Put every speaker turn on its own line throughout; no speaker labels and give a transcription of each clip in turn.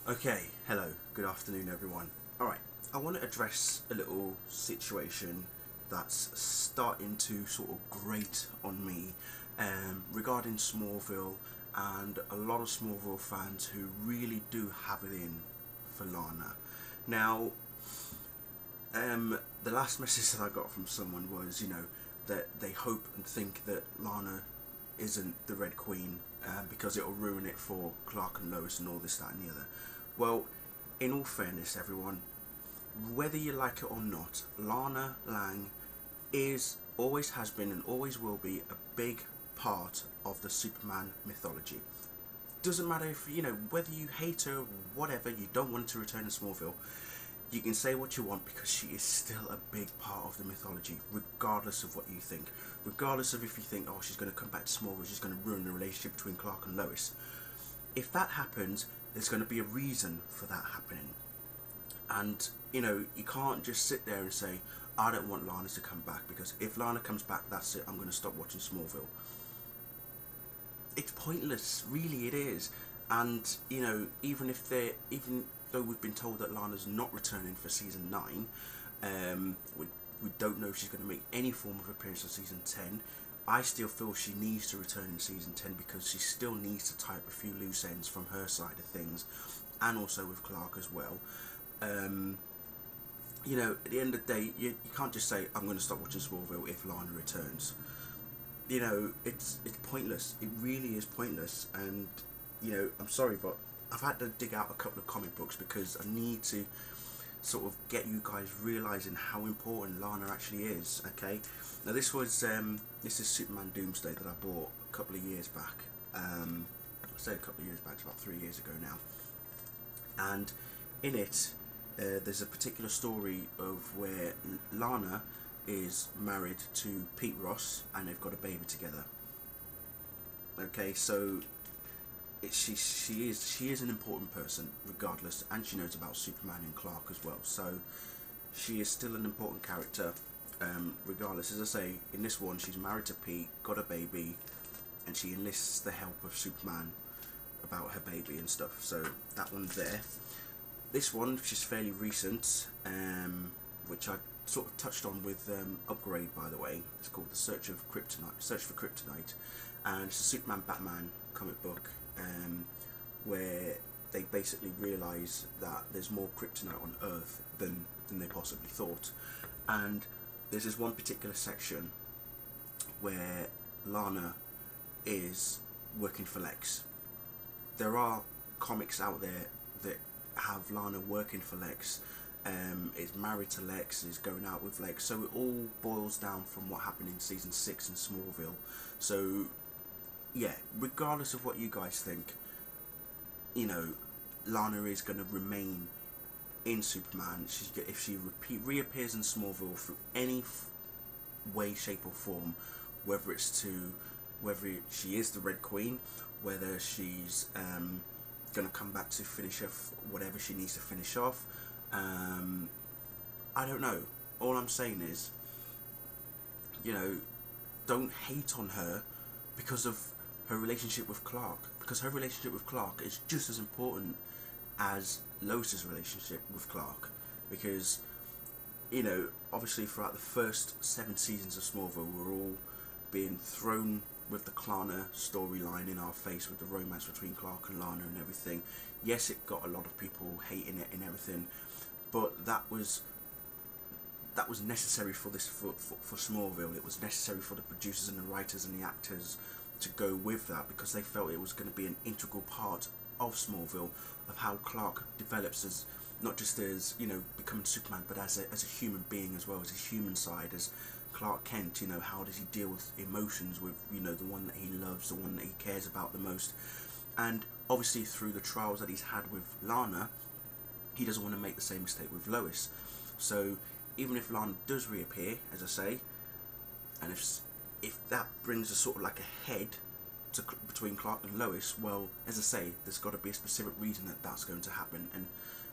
Okay, hello, good afternoon everyone. Alright, I want to address a little situation that's starting to sort of grate on me regarding Smallville and a lot of Smallville fans who really do have it in for Lana. Now, the last message that I got from someone was, that they hope and think that Lana isn't the Red Queen because it'll ruin it for Clark and Lois and all this, that, and the other. Well, in all fairness, everyone, whether you like it or not, Lana Lang is, always has been, and always will be a big part of the Superman mythology. Doesn't matter if, whether you hate her, whatever, you don't want her to return to Smallville, you can say what you want because she is still a big part of the mythology, regardless of what you think. Regardless of if you think, oh, she's going to come back to Smallville, she's going to ruin the relationship between Clark and Lois. If that happens, there's going to be a reason for that happening. And, you can't just sit there and say, I don't want Lana to come back, because if Lana comes back, that's it, I'm going to stop watching Smallville. It's pointless, really it is. And, even though we've been told that Lana's not returning for season 9, we don't know if she's going to make any form of appearance in season 10. I still feel she needs to return in season 10 because she still needs to tie up a few loose ends from her side of things, and also with Clark as well. At the end of the day, you can't just say, I'm going to stop watching Smallville if Lana returns. It's pointless. It really is pointless. And, I'm sorry, but I've had to dig out a couple of comic books because I need to sort of get you guys realising how important Lana actually is, okay? Now this is Superman Doomsday that I bought a couple of years back. I say a couple of years back, it's about 3 years ago now. And in it, there's a particular story of where Lana is married to Pete Ross and they've got a baby together. Okay, so she is an important person regardless, and she knows about Superman and Clark as well. So she is still an important character, regardless. As I say, in this one, she's married to Pete, got a baby, and she enlists the help of Superman about her baby and stuff. So that one's there. This one, which is fairly recent, which I sort of touched on with Upgrade, by the way. It's called The Search for Kryptonite, and it's a Superman Batman comic book, where they basically realise that there's more kryptonite on Earth than they possibly thought. And there's this one particular section where Lana is working for Lex. There are comics out there that have Lana working for Lex, is married to Lex, is going out with Lex. So it all boils down from what happened in season 6 in Smallville. So yeah, regardless of what you guys think, Lana is going to remain in Superman. If she reappears in Smallville through any way, shape or form, whether she is the Red Queen, whether she's going to come back to finish off whatever she needs to finish off, I don't know. All I'm saying is, don't hate on her because of her relationship with Clark, because her relationship with Clark is just as important as Lois's relationship with Clark. Because, obviously throughout the first 7 seasons of Smallville, we're all being thrown with the Lana storyline in our face, with the romance between Clark and Lana and everything. Yes, it got a lot of people hating it and everything, but that was necessary for Smallville. It was necessary for the producers and the writers and the actors to go with that, because they felt it was going to be an integral part of Smallville, of how Clark develops as, not just as, becoming Superman, but as a human being as well, as a human side, as Clark Kent. How does he deal with emotions with, the one that he loves, the one that he cares about the most. And obviously through the trials that he's had with Lana, he doesn't want to make the same mistake with Lois. So even if Lana does reappear, as I say, and if that brings a sort of like a head between Clark and Lois, well, as I say, there's got to be a specific reason that that's going to happen. And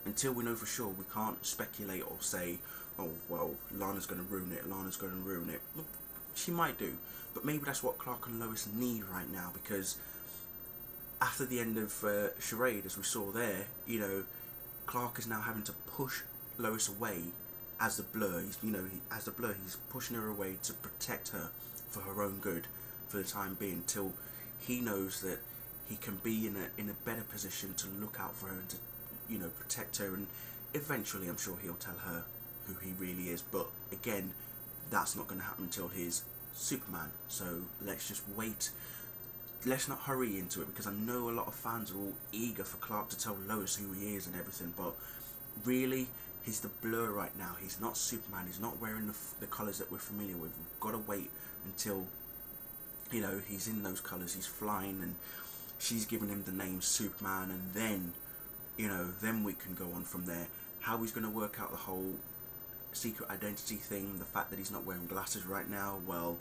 until we know for sure, we can't speculate or say, oh, well, Lana's going to ruin it, Lana's going to ruin it. She might do, but maybe that's what Clark and Lois need right now, because after the end of Charade, as we saw there, you know, Clark is now having to push Lois away as the Blur. As the Blur, he's pushing her away to protect her for her own good for the time being, till he knows that he can be in a better position to look out for her and to, you know, protect her. And eventually, I'm sure he'll tell her who he really is. But again, that's not going to happen until he's Superman. So let's just wait. Let's not hurry into it, because I know a lot of fans are all eager for Clark to tell Lois who he is and everything, but really, he's the Blur right now. He's not Superman. He's not wearing the colours that we're familiar with. We've got to wait until, you know, he's in those colours, he's flying, and she's giving him the name Superman, and then, you know, then we can go on from there. How he's going to work out the whole secret identity thing, the fact that he's not wearing glasses right now, well,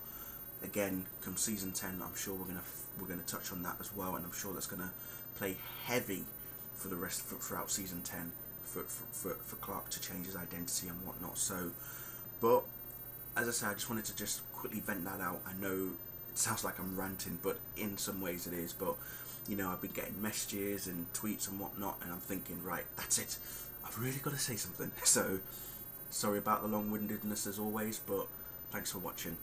again, come season 10, I'm sure we're gonna touch on that as well, and I'm sure that's gonna play heavy for the rest throughout season 10 for Clark to change his identity and whatnot. So, but as I said, I just wanted to just quickly vent that out. I know it sounds like I'm ranting, but in some ways it is. But you know, I've been getting messages and tweets and whatnot, and I'm thinking, right, that's it. I've really got to say something. So, sorry about the long-windedness as always, but thanks for watching.